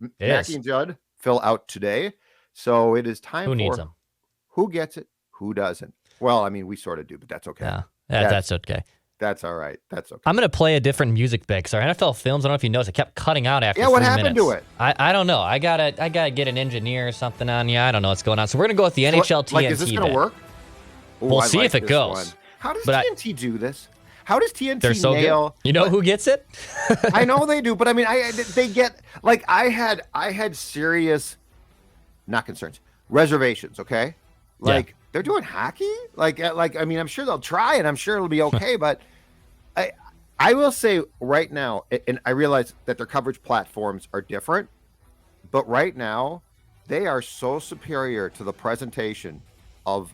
It Mackey is. and Judd fill out today. So it is time Who needs for them? who gets it, who doesn't. Well, I mean, we sort of do, but that's okay. Yeah, That's that's okay. that's all right. That's okay. I'm gonna play a different music bit because our NFL films. I don't know if you noticed, it kept cutting out after Yeah, what 3 minutes. happened to it? I don't know. I gotta get an engineer or something on you. I don't know what's going on. So we're gonna go with the NHL Like, is this TNT going to bit. work? Oh, We'll I see like if it this one. goes. How does But TNT do this? How does they're TNT so good. nail? You know who gets it? I know they do, but I mean, they get like I had serious, not concerns, reservations. Okay, Yeah. like they're doing hockey. Like I mean, I'm sure they'll try, and I'm sure it'll be okay. But I I will say right now, and I realize that their coverage platforms are different, but right now they are so superior to the presentation of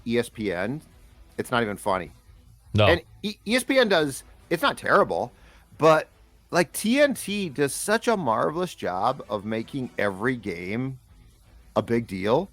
ESPN. It's not even funny. No. And ESPN does, it's not terrible, but like TNT does such a marvelous job of making every game a big deal.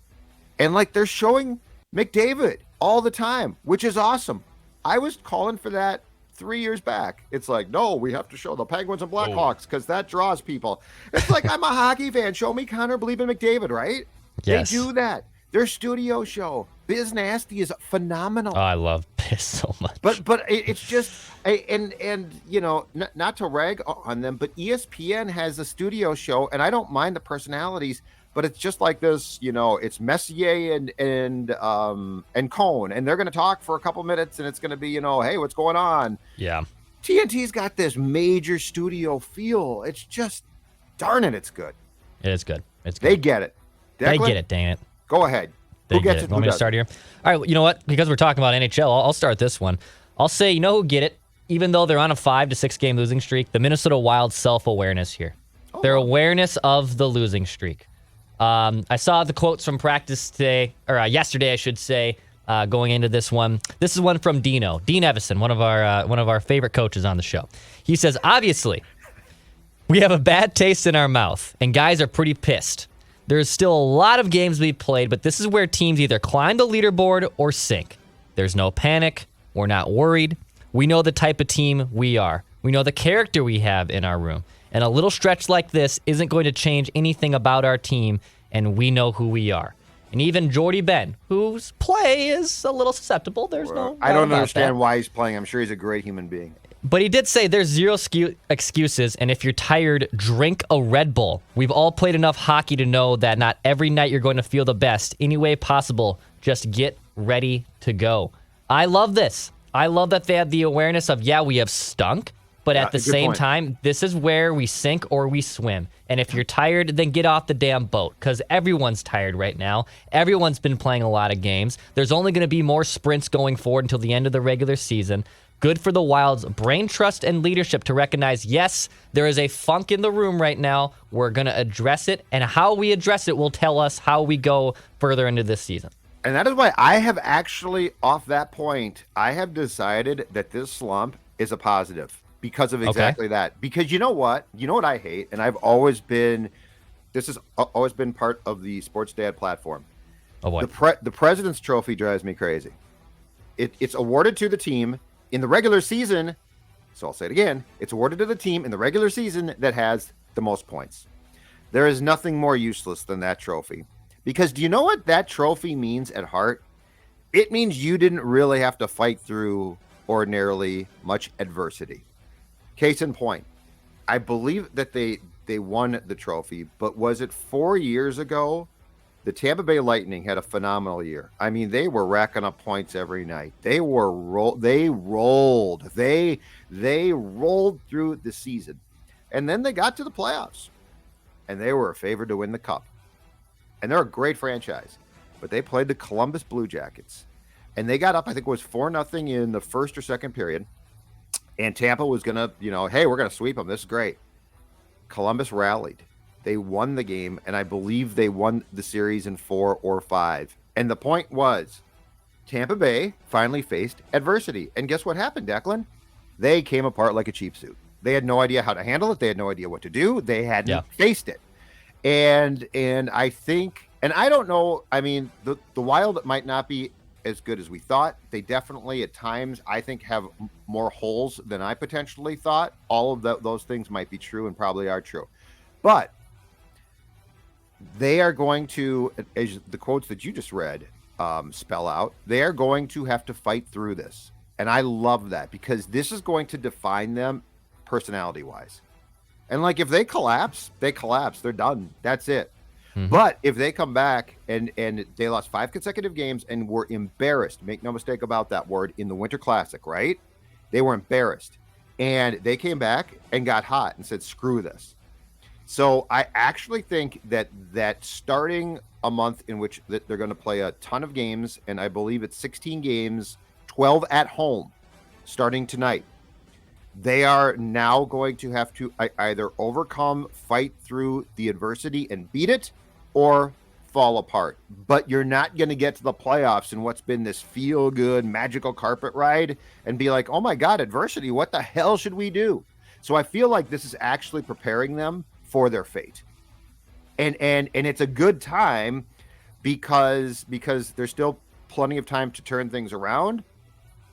And like they're showing McDavid all the time, which is awesome. I was calling for that 3 years back. It's like, no, we have to show the Penguins and Blackhawks because that draws people. It's like, I'm a hockey fan. Show me Connor Bleeben McDavid, right? They Yes. do that. Their studio show, Biz Nasty, is phenomenal. Oh, I love Piss so much. But it's just and you know, not to rag on them, but ESPN has a studio show, and I don't mind the personalities, but it's just like this, you know, it's Messier and Cohn, and they're going to talk for a couple minutes, and it's going to be, you know, hey, what's going on? Yeah. TNT's got this major studio feel. It's just, darn it, it's good. It is good. It's good. They get it. They Declan, get it, dang it. go ahead. They Who get gets it. it? Want Who me to doesn't? start here? All right, you know what? Because we're talking about NHL, I'll start this one. I'll say, you know who get it? Even though they're on a 5 to 6 game losing streak, the Minnesota Wild self-awareness here. Their awareness of the losing streak. I saw the quotes from practice today, or yesterday, I should say, going into this one. This is one from Dean Evison, one of our favorite coaches on the show. He says, obviously, we have a bad taste in our mouth, and guys are pretty pissed. There's still a lot of games to be played, but this is where teams either climb the leaderboard or sink. There's no panic. We're not worried. We know the type of team we are. We know the character we have in our room. And a little stretch like this isn't going to change anything about our team, and we know who we are. And even Jordy Ben, whose play is a little susceptible. There's no I doubt don't about understand that. why he's playing. I'm sure he's a great human being. But he did say there's zero excuses, and if you're tired, drink a Red Bull. We've all played enough hockey to know that not every night you're going to feel the best. Any way possible, just get ready to go. I love this. I love that they have the awareness of, yeah, we have stunk, but at the good same point. time, this is where we sink or we swim. And if you're tired, then get off the damn boat, because everyone's tired right now. Everyone's been playing a lot of games. There's only going to be more sprints going forward until the end of the regular season. Good for the Wild's brain trust and leadership to recognize, yes, there is a funk in the room right now. We're going to address it, and how we address it will tell us how we go further into this season. And that is why I have actually, off that point, I have decided that this slump is a positive because of exactly that. Because you know what? You know what I hate? And I've always been, this has always been part of the Sports Dad platform. Oh, boy. The President's Trophy drives me crazy. It's awarded to the team in the regular season. So I'll say it again. It's awarded to the team in the regular season that has the most points. There is nothing more useless than that trophy. Because do you know what that trophy means at heart? It means you didn't really have to fight through ordinarily much adversity. Case in point, I believe that they won the trophy, but was it 4 years ago? The Tampa Bay Lightning had a phenomenal year. I mean, they were racking up points every night. They rolled through the season. And then they got to the playoffs. And they were favored to win the cup. And they're a great franchise. But they played the Columbus Blue Jackets. And they got up, I think it was 4-0 in the first or second period. And Tampa was going to, hey, we're going to sweep them. This is great. Columbus rallied. They won the game, and I believe they won the series in 4 or 5. And the point was, Tampa Bay finally faced adversity. And guess what happened, Declan? They came apart like a cheap suit. They had no idea how to handle it. They had no idea what to do. They hadn't faced it. And I think, and I don't know, I mean, the Wild might not be as good as we thought. They definitely, at times, I think, have more holes than I potentially thought. All of those things might be true and probably are true. But they are going to, as the quotes that you just read spell out, they are going to have to fight through this. And I love that, because this is going to define them personality-wise. And like, if they collapse, they're done. That's it. Mm-hmm. But if they come back and they lost 5 consecutive games and were embarrassed, make no mistake about that word, in the Winter Classic, right? They were embarrassed. And they came back and got hot and said, screw this. So I actually think that starting a month in which they're going to play a ton of games, and I believe it's 16 games, 12 at home, starting tonight, they are now going to have to either overcome, fight through the adversity and beat it, or fall apart. But you're not going to get to the playoffs in what's been this feel-good, magical carpet ride and be like, oh my God, adversity, what the hell should we do? So I feel like this is actually preparing them for their fate. And it's a good time because there's still plenty of time to turn things around,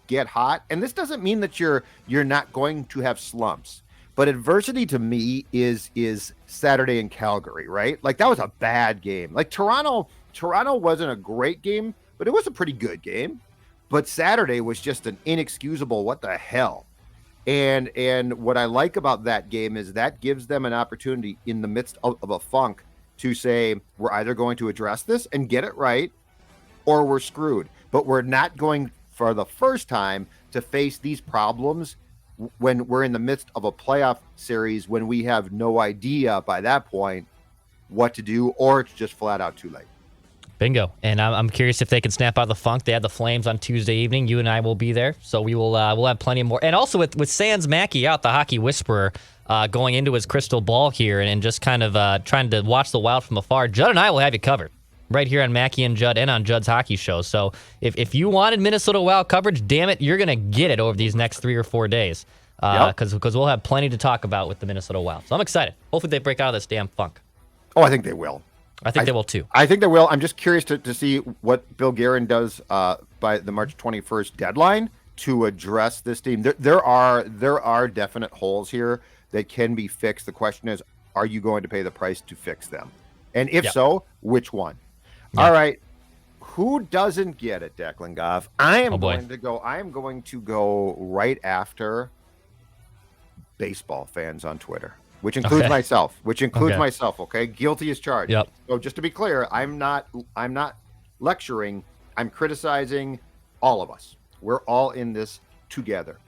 get hot. And this doesn't mean that you're not going to have slumps. But adversity to me is Saturday in Calgary, right? Like, that was a bad game. Like, Toronto wasn't a great game, but it was a pretty good game. But Saturday was just an inexcusable what the hell. And what I like about that game is that gives them an opportunity in the midst of a funk to say, we're either going to address this and get it right, or we're screwed. But we're not going, for the first time, to face these problems when we're in the midst of a playoff series, when we have no idea by that point what to do, or it's just flat out too late. Bingo. And I'm curious if they can snap out of the funk. They had the Flames on Tuesday evening. You and I will be there, so we'll have plenty more. And also with Sans Mackey out, the hockey whisperer, going into his crystal ball here and just kind of trying to watch the Wild from afar, Judd and I will have you covered right here on Mackey and Judd and on Judd's Hockey Show. So if you wanted Minnesota Wild coverage, damn it, you're going to get it over these next 3 or 4 days. Because we'll have plenty to talk about with the Minnesota Wild. So I'm excited. Hopefully they break out of this damn funk. Oh, I think they will. I think they will too. I think they will. I'm just curious to see what Bill Guerin does by the March 21st deadline to address this team. There are definite holes here that can be fixed. The question is, are you going to pay the price to fix them? And if so, which one? Yeah. All right. Who doesn't get it, Declan Goff? I am going to go right after baseball fans on Twitter, which includes myself. Okay, guilty as charged. Yep. So just to be clear, I'm not lecturing. I'm criticizing all of us. We're all in this together.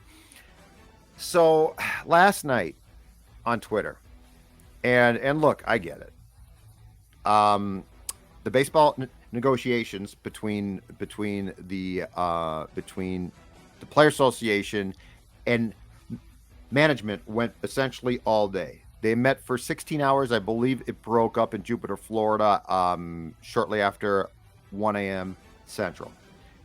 So last night on Twitter, and look, I get it. The baseball negotiations between the Player Association and management went essentially all day. They met for 16 hours. I believe it broke up in Jupiter, Florida, shortly after 1 a.m. Central.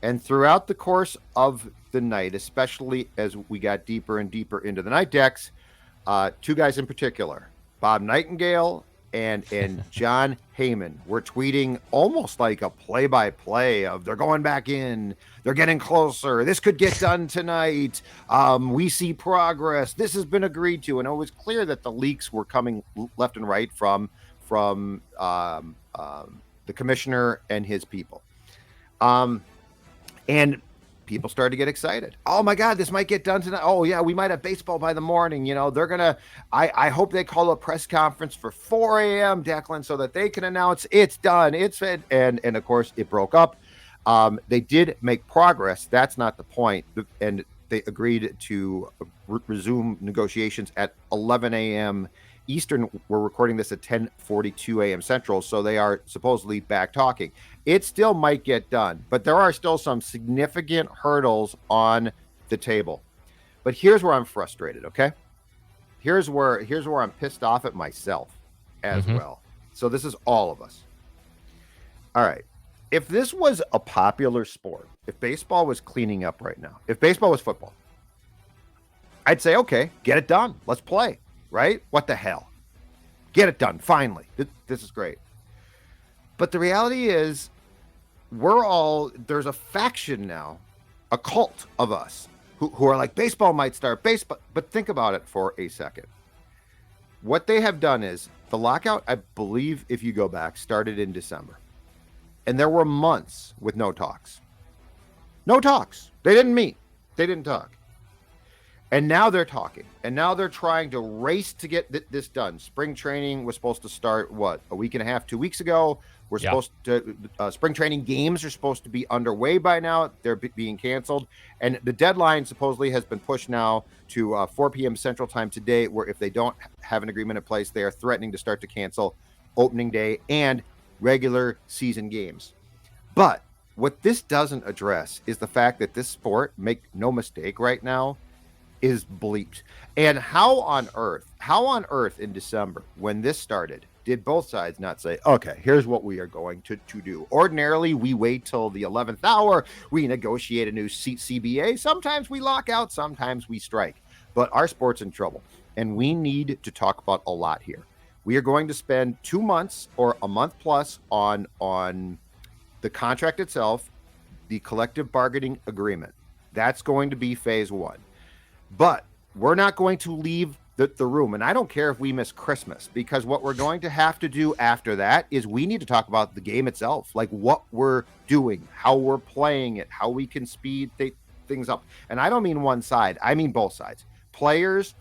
And throughout the course of the night, especially as we got deeper and deeper into the night decks, 2 guys in particular, Bob Nightingale and John Heyman, were tweeting almost like a play-by-play of they're going back in, they're getting closer, this could get done tonight, we see progress, this has been agreed to. And it was clear that the leaks were coming left and right from the commissioner and his people. And people started to get excited. Oh my God, this might get done tonight. Oh yeah, we might have baseball by the morning. You know, they're gonna. I hope they call a press conference for 4 a.m. Declan, so that they can announce it's done. It's fit. And of course it broke up. They did make progress. That's not the point. And they agreed to resume negotiations at 11 a.m. Eastern. We're recording this at 10:42 a.m. Central, so they are supposedly back talking. It still might get done, but there are still some significant hurdles on the table. But here's where I'm frustrated, okay? Here's where I'm pissed off at myself as well. So this is all of us. All right. If this was a popular sport, if baseball was cleaning up right now, if baseball was football, I'd say, okay, get it done. Let's play, right? What the hell? Get it done, finally. This is great. But the reality is, there's a faction now, a cult of us who are like, baseball might start baseball. But think about it for a second. What they have done is The lockout, I believe, if you go back, started in December. And there were months with no talks. No talks. They didn't meet. They didn't talk. And now they're talking. And now they're trying to race to get this done. Spring training was supposed to start, a week and a half, 2 weeks ago. We're supposed to, spring training games are supposed to be underway by now. They're being canceled. And the deadline supposedly has been pushed now to 4 p.m. Central Time today, where if they don't have an agreement in place, they are threatening to start to cancel opening day and regular season games. But what this doesn't address is the fact that this sport, make no mistake right now, is bleeped. And how on earth in December, when this started, did both sides not say, okay, here's what we are going to do? Ordinarily, we wait till the 11th hour, we negotiate a new CBA. Sometimes we lock out, sometimes we strike. But our sport's in trouble, and we need to talk about a lot here. We are going to spend 2 months or a month plus on the contract itself, the collective bargaining agreement. That's going to be phase one. But we're not going to leave the room. And I don't care if we miss Christmas, because what we're going to have to do after that is we need to talk about the game itself, like what we're doing, how we're playing it, how we can speed things up. And I don't mean one side. I mean both sides. Players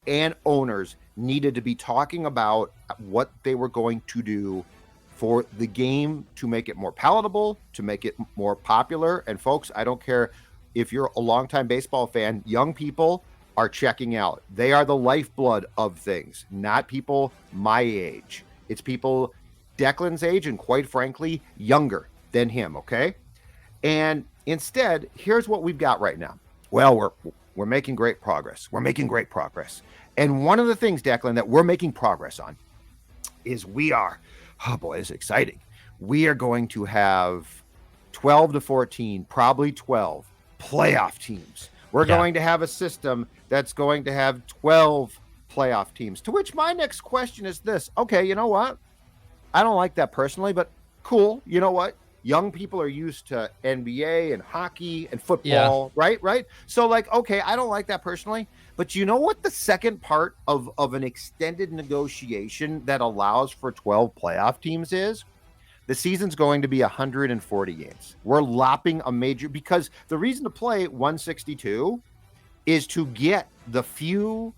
and owners needed to be talking about what they were going to do for the game to make it more palatable, to make it more popular. And folks, I don't care if you're a longtime baseball fan, young people are checking out. They are the lifeblood of things, not people my age. It's people Declan's age and, quite frankly, younger than him, okay? And instead, here's what we've got right now. Well, we're making great progress. We're making great progress. And one of the things, Declan, that we're making progress on is oh boy, it's exciting. We are going to have 12 to 14, probably 12 playoff teams. We're going to have a system that's going to have 12 playoff teams, to which my next question is this. Okay, you know what? I don't like that personally, but cool. You know what? Young people are used to NBA and hockey and football, right? So okay, I don't like that personally, but you know what the second part of an extended negotiation that allows for 12 playoff teams is? The season's going to be 140 games. We're lopping a major, because the reason to play 162 is to get the few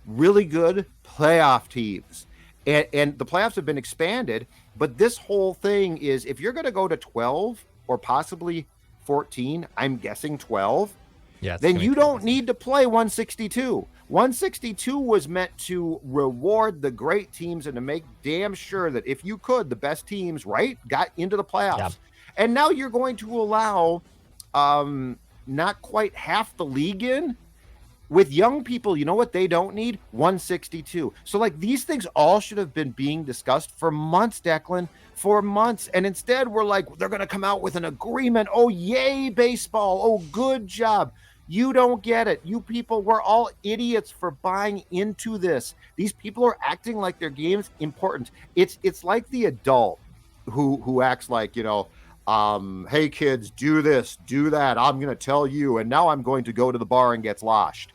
really good playoff teams. And the playoffs have been expanded, but this whole thing is, if you're going to go to 12 or possibly 14, I'm guessing 12, then you don't need to play 162. 162 was meant to reward the great teams and to make damn sure that if you could, the best teams, got into the playoffs. Yeah. And now you're going to allow not quite half the league in. With young people, you know what they don't need? 162. So these things all should have been being discussed for months, Declan, for months. And instead we're they're going to come out with an agreement. Oh, yay, baseball. Oh, good job. You don't get it. You people, we're all idiots for buying into this. These people are acting like their game's important. It's like the adult who acts like, hey kids, do this, do that. I'm going to tell you. And now I'm going to go to the bar and get sloshed.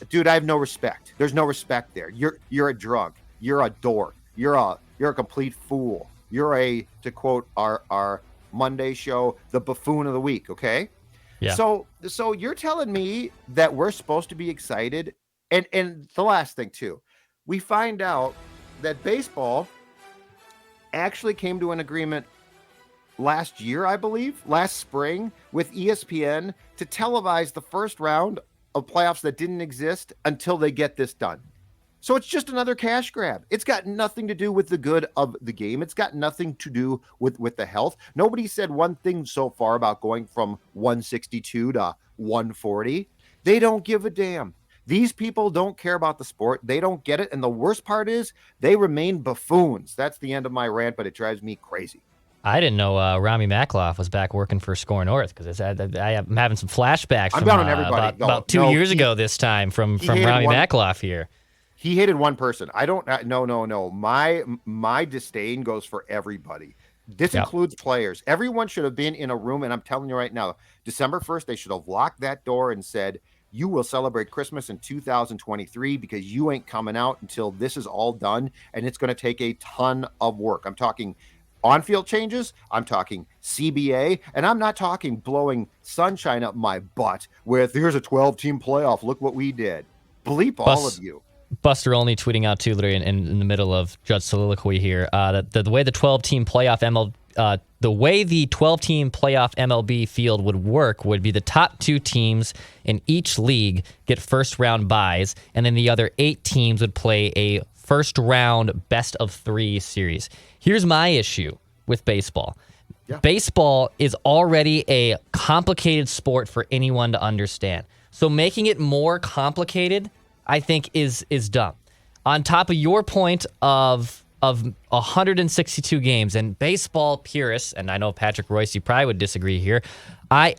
Dude, I have no respect. There's no respect there. You're a drunk. You're a dork. You're a complete fool. You're to quote our Monday show, the buffoon of the week. Okay. Yeah. So you're telling me that we're supposed to be excited. And the last thing too, we find out that baseball actually came to an agreement last year, I believe, last spring, with ESPN to televise the first round of playoffs that didn't exist until they get this done. So it's just another cash grab. It's got nothing to do with the good of the game. It's got nothing to do with the health. Nobody said one thing so far about going from 162 to 140. They don't give a damn. These people don't care about the sport. They don't get it. And the worst part is they remain buffoons. That's the end of my rant, but it drives me crazy. I didn't know Rami Makloff was back working for Score North, because I'm having some flashbacks from about 2 years ago this time from Rami Makloff here. He hated one person. I don't. No. My disdain goes for everybody. This includes players. Everyone should have been in a room, and I'm telling you right now, December 1st, they should have locked that door and said, you will celebrate Christmas in 2023 because you ain't coming out until this is all done. And it's going to take a ton of work. I'm talking on-field changes. I'm talking CBA. And I'm not talking blowing sunshine up my butt with here's a 12-team playoff. Look what we did. Bleep all of you. Buster only tweeting out too, literally in the middle of Judd's soliloquy here, that the way the 12-team playoff MLB field would work would be the top 2 teams in each league get first round byes, and then the other 8 teams would play a first round best of 3 series. Here's my issue with baseball. Yeah. Baseball is already a complicated sport for anyone to understand. So making it more complicated, I think, is dumb. On top of your point of 162 games, and baseball purists, and I know Patrick Royce, you probably would disagree here, I'm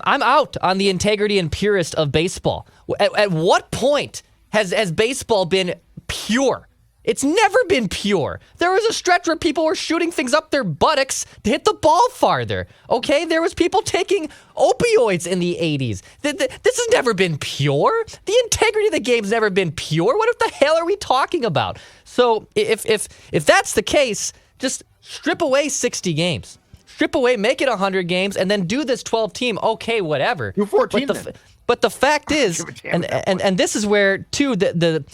out on the integrity and purist of baseball. At what point has baseball been pure? It's never been pure. There was a stretch where people were shooting things up their buttocks to hit the ball farther. Okay, there was people taking opioids in the 80s. This has never been pure. The integrity of the game's never been pure. What the hell are we talking about? So if that's the case, just strip away 60 games. Strip away, make it 100 games, and then do this 12-team. Okay, whatever. Do 14 but the fact is, and this is where too the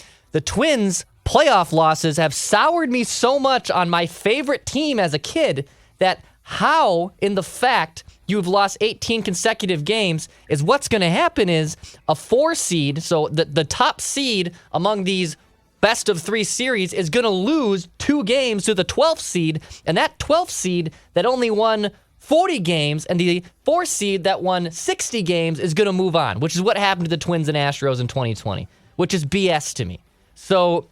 Twins' playoff losses have soured me so much on my favorite team as a kid that how in the fact you've lost 18 consecutive games is what's going to happen is a 4 seed, so the top seed among these best of 3 series is going to lose 2 games to the 12th seed, and that 12th seed that only won 40 games and the 4th seed that won 60 games is going to move on, which is what happened to the Twins and Astros in 2020, which is BS to me. So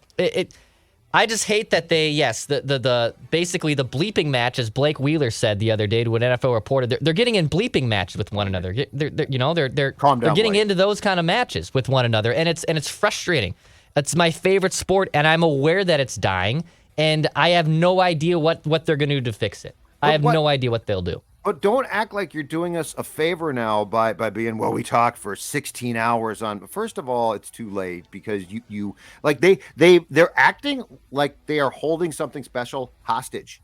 I just hate that the basically the bleeping match, as Blake Wheeler said the other day to an NFL reporter, they're getting in bleeping matches with one another. They're getting into those kind of matches with one another, and it's frustrating. It's my favorite sport, and I'm aware that it's dying, and I have no idea what they're going to do to fix it. I have no idea what they'll do. But don't act like you're doing us a favor now by being, well, we talked for 16 hours on. First of all, it's too late because you like they're acting like they are holding something special hostage.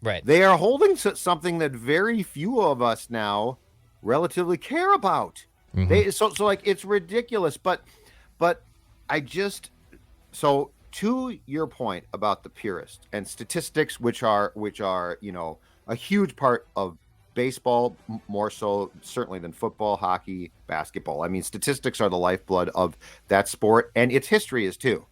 Right. They are holding something that very few of us now relatively care about. Mm-hmm. So like it's ridiculous. But I just to your point about the purist and statistics, which are a huge part of baseball, more so certainly than football, hockey, basketball. I mean, statistics are the lifeblood of that sport, and its history is too.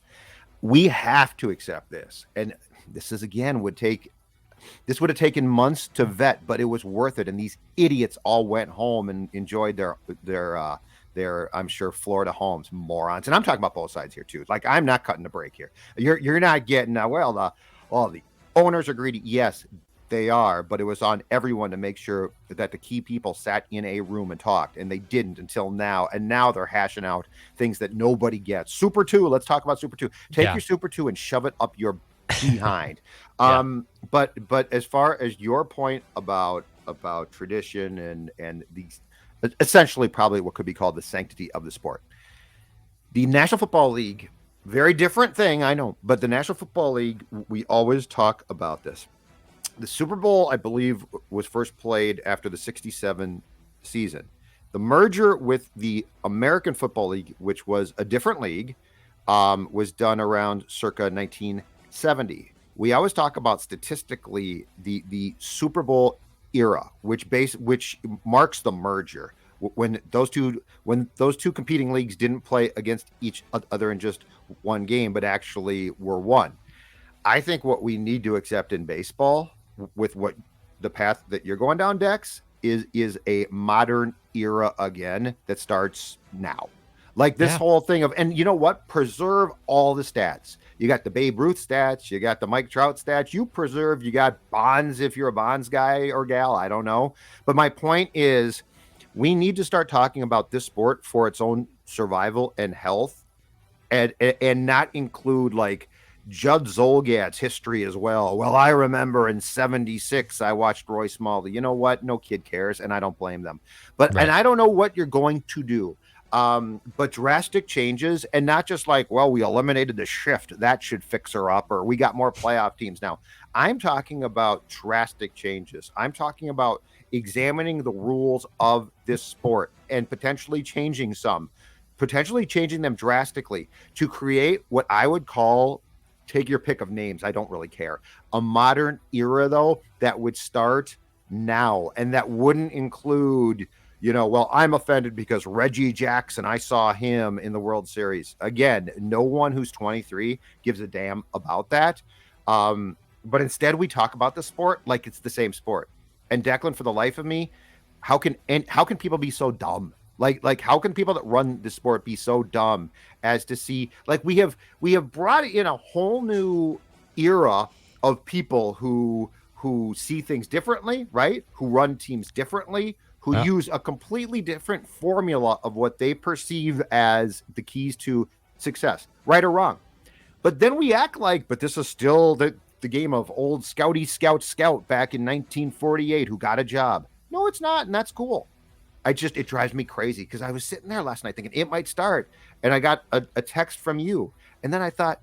We have to accept this, and this would have taken months to vet, but it was worth it. And these idiots all went home and enjoyed their I'm sure Florida homes, morons. And I'm talking about both sides here too. Like, I'm not cutting the break here. You're not getting the owners are greedy. Yes, they are, but it was on everyone to make sure that the key people sat in a room and talked, and they didn't until now. And now they're hashing out things that nobody gets. Super 2, let's talk about Super 2. Take your Super 2 and shove it up your behind. But as far as your point about tradition and these, essentially probably what could be called the sanctity of the sport, the National Football League, very different thing, I know, but the National Football League, we always talk about this. The Super Bowl, I believe, was first played after the 67 season. The merger with the American Football League, which was a different league, was done around circa 1970. We always talk about statistically the Super Bowl era, which marks the merger. When those two competing leagues didn't play against each other in just one game, but actually were one. I think what we need to accept in baseball, with what the path that you're going down, Dex, is a modern era again that starts now. Like this whole thing of, and you know what? Preserve all the stats. You got the Babe Ruth stats. You got the Mike Trout stats. You got Bonds if you're a Bonds guy or gal. I don't know. But my point is, we need to start talking about this sport for its own survival and health, and not include like Judd Zolgad's history as well. Well, I remember in 76, I watched Roy Smalley. You know what? No kid cares, and I don't blame them. But And I don't know what you're going to do. But drastic changes, and not just like, well, we eliminated the shift, that should fix her up, or we got more playoff teams now. I'm talking about drastic changes. I'm talking about examining the rules of this sport and potentially changing them drastically to create what I would call, take your pick of names, I don't really care, a modern era, though, that would start now, and that wouldn't include, well, I'm offended because Reggie Jackson, I saw him in the World Series. Again, no one who's 23 gives a damn about that. But instead, we talk about the sport like it's the same sport. And Declan, for the life of me, how can people be so dumb? Like how can people that run the sport be so dumb as to see, like, we have brought in a whole new era of people who see things differently, right? Who run teams differently, who use a completely different formula of what they perceive as the keys to success, right or wrong. But then we act like, but this is still the game of old Scouty Scout back in 1948 who got a job. No, it's not, and that's cool. It drives me crazy because I was sitting there last night thinking it might start, and I got a text from you, and then I thought,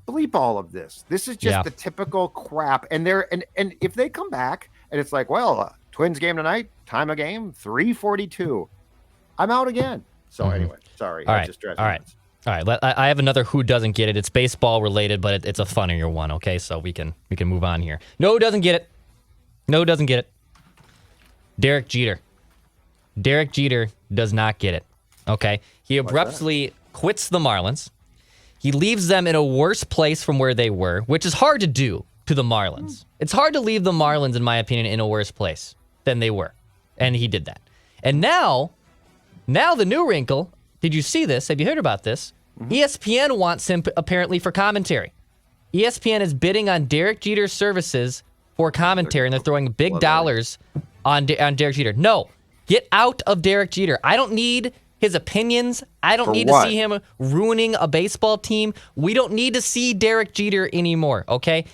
bleep all of this. This is just the typical crap. And if they come back and it's like, well, Twins game tonight, time of game 3:42, I'm out again. So anyway, sorry. All right. All right. I have another who doesn't get it. It's baseball related, but it's a funnier one. Okay, so we can move on here. No, who doesn't get it. Derek Jeter. Derek Jeter does not get it. Okay, he abruptly quits the Marlins. He leaves them in a worse place from where they were, which is hard to do to the Marlins. It's hard to leave the Marlins, in my opinion, in a worse place than they were. And he did that. And now the new wrinkle, did you see this? Have you heard about this? ESPN wants him apparently for commentary. ESPN is bidding on Derek Jeter's services for commentary, and they're throwing big dollars on Derek Jeter. No, get out of Derek Jeter. I don't need his opinions. I don't need to see him ruining a baseball team. We don't need to see Derek Jeter anymore, okay?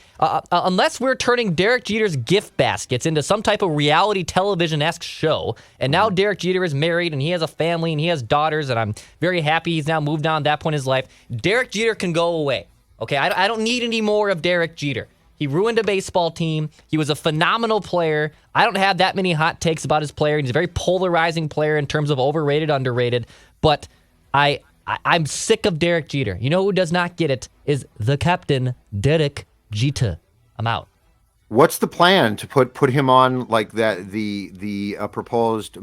Unless we're turning Derek Jeter's gift baskets into some type of reality television-esque show, and now Derek Jeter is married, and he has a family, and he has daughters, and I'm very happy he's now moved on at that point in his life. Derek Jeter can go away, okay? I don't need any more of Derek Jeter. He ruined a baseball team. He was a phenomenal player. I don't have that many hot takes about his player. He's a very polarizing player in terms of overrated, underrated. But I'm sick of Derek Jeter. You know who does not get it is the captain, Derek Jeter. I'm out. What's the plan to put him on like that? The proposed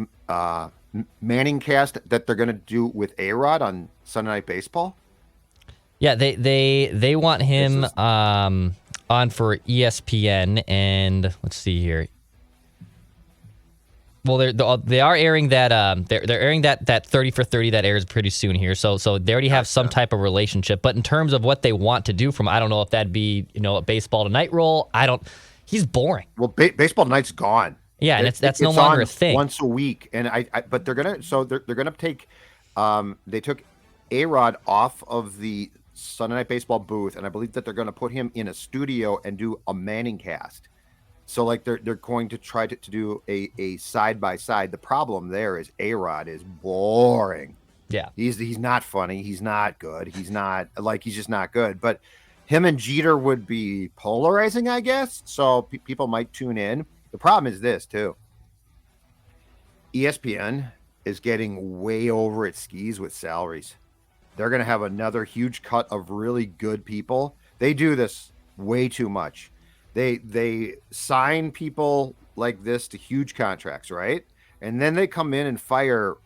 Manning cast that they're going to do with A-Rod on Sunday Night Baseball? Yeah, they want him on for ESPN, and let's see here. Well, they are airing that they're airing that 30 for 30 that airs pretty soon here. So they already have some type of relationship. But in terms of what they want to do from, I don't know if that'd be a Baseball Tonight role. He's boring. Well, Baseball Tonight's gone. Yeah, and that's no longer a thing. Once a week, and but they're gonna take they took A-Rod off of the Sunday Night Baseball booth, and I believe that they're going to put him in a studio and do a Manning cast. So like they're going to try to do a side by side. The problem there is A-Rod is boring. Yeah, he's not funny. He's not good. He's just not good. But him and Jeter would be polarizing, I guess. So people might tune in. The problem is this too. ESPN is getting way over its skis with salaries. They're going to have another huge cut of really good people. They do this way too much. They sign people like this to huge contracts, right? And then they come in and fire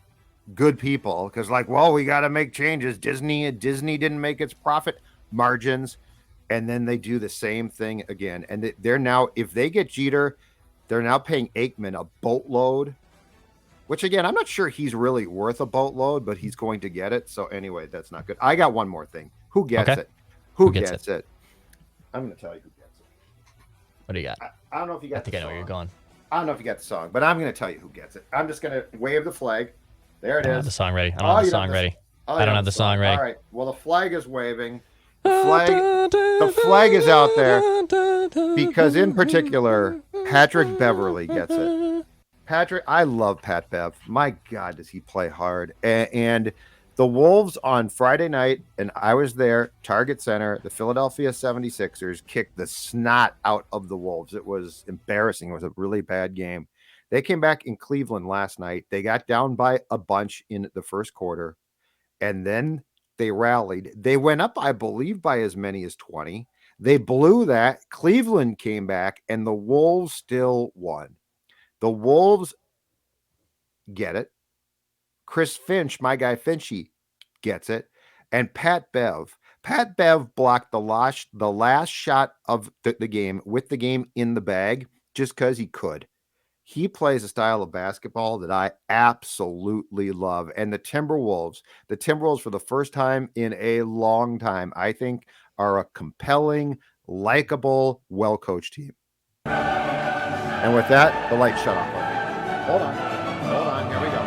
good people because, like, well, we got to make changes. Disney didn't make its profit margins, and then they do the same thing again. And they're now, if they get Jeter, they're now paying Aikman a boatload. Which, again, I'm not sure he's really worth a boatload, but he's going to get it. So, anyway, that's not good. I got one more thing. Who gets it? Who gets it? I'm going to tell you who gets it. What do you got? I don't know if you got the song. I think I know where you're going. I don't know if you got the song, but I'm going to tell you who gets it. I'm just going to wave the flag. There it is. I don't have the song ready. I don't have the song ready. I don't have the song ready. All right. Well, the flag is waving. The flag is out there because, in particular, Patrick Beverley gets it. Patrick, I love Pat Bev. My God, does he play hard? And the Wolves on Friday night, and I was there, Target Center, the Philadelphia 76ers kicked the snot out of the Wolves. It was embarrassing. It was a really bad game. They came back in Cleveland last night. They got down by a bunch in the first quarter, and then they rallied. They went up, I believe, by as many as 20. They blew that. Cleveland came back, and the Wolves still won. The Wolves get it. Chris Finch, my guy Finchy, gets it. And Pat Bev blocked the last shot of the game with the game in the bag just because he could. He plays a style of basketball that I absolutely love. And the Timberwolves for the first time in a long time, I think, are a compelling, likable, well-coached team. And with that, the lights shut off. Hold on. Here we go.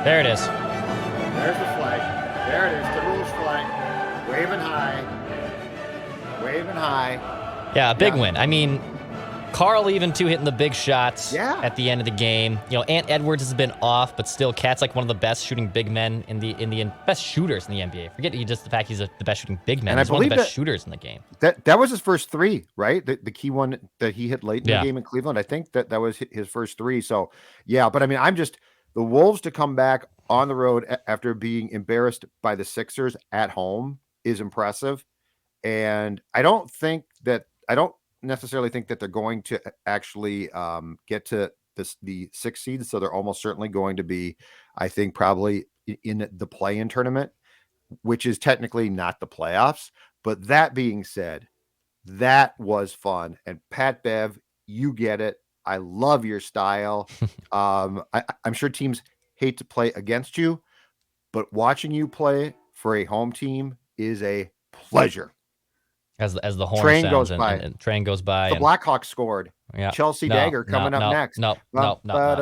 There it is. There's the flag. There it is. Timberwolves flag. Waving high. Yeah, a big win. I mean, Carl even too hitting the big shots at the end of the game. You know, Ant Edwards has been off, but still, Cat's like one of the best shooting big men in the best shooters in the NBA. Forget just the fact he's the best shooting big man. He's one of the best shooters in the game. That was his first three, right? The key one that he hit late in the game in Cleveland. I think that was his first three. So yeah, but I mean, the Wolves to come back on the road after being embarrassed by the Sixers at home is impressive. And I don't necessarily think that they're going to actually get to the 6th seed. So they're almost certainly going to be, I think, probably in the play-in tournament, which is technically not the playoffs. But that being said, that was fun. And Pat Bev, you get it. I love your style. I'm sure teams hate to play against you, but watching you play for a home team is a pleasure. As the horn train sounds and train goes by. The Blackhawks scored. Yeah. Chelsea Dagger coming up next. No, we don't do that.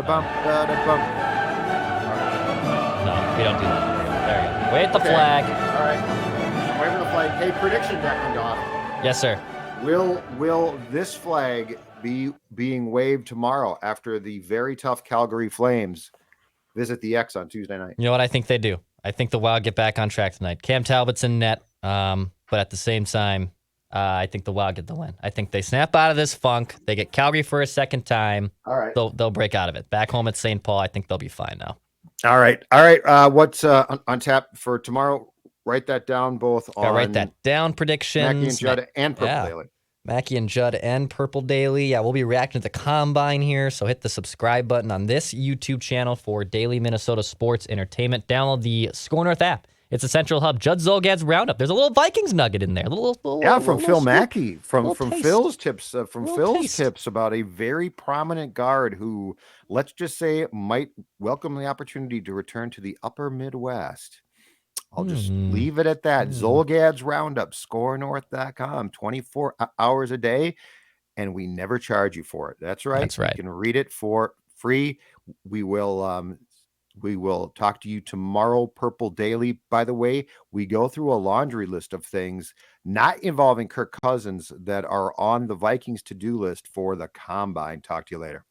There you go. Wave the flag. All right. Waving the flag. Hey, prediction, Declan Goff. Yes, sir. Will this flag be being waved tomorrow after the very tough Calgary Flames visit the X on Tuesday night? You know what? I think they do. I think the Wild get back on track tonight. Cam Talbot's in net, but at the same time, I think the Wild get the win. I think they snap out of this funk. They get Calgary for a second time. All right. They'll break out of it. Back home at St. Paul, I think they'll be fine now. All right. What's on tap for tomorrow? Write that down both on. Write that down. Predictions. Mackie and Judd and Purple Daily. Mackie and Judd and Purple Daily. Yeah, we'll be reacting to the Combine here, so hit the subscribe button on this YouTube channel for daily Minnesota sports entertainment. Download the Score North app. It's a central hub. Judd Zolgad's Roundup. There's a little Vikings nugget in there. From Phil Mackey. From Phil's tips. Tips about a very prominent guard who, let's just say, might welcome the opportunity to return to the upper Midwest. I'll just leave it at that. Zolgad's Roundup, scorenorth.com, 24 hours a day, and we never charge you for it. That's right. That's right. You can read it for free. We will talk to you tomorrow, Purple Daily. By the way, we go through a laundry list of things not involving Kirk Cousins that are on the Vikings to-do list for the Combine. Talk to you later.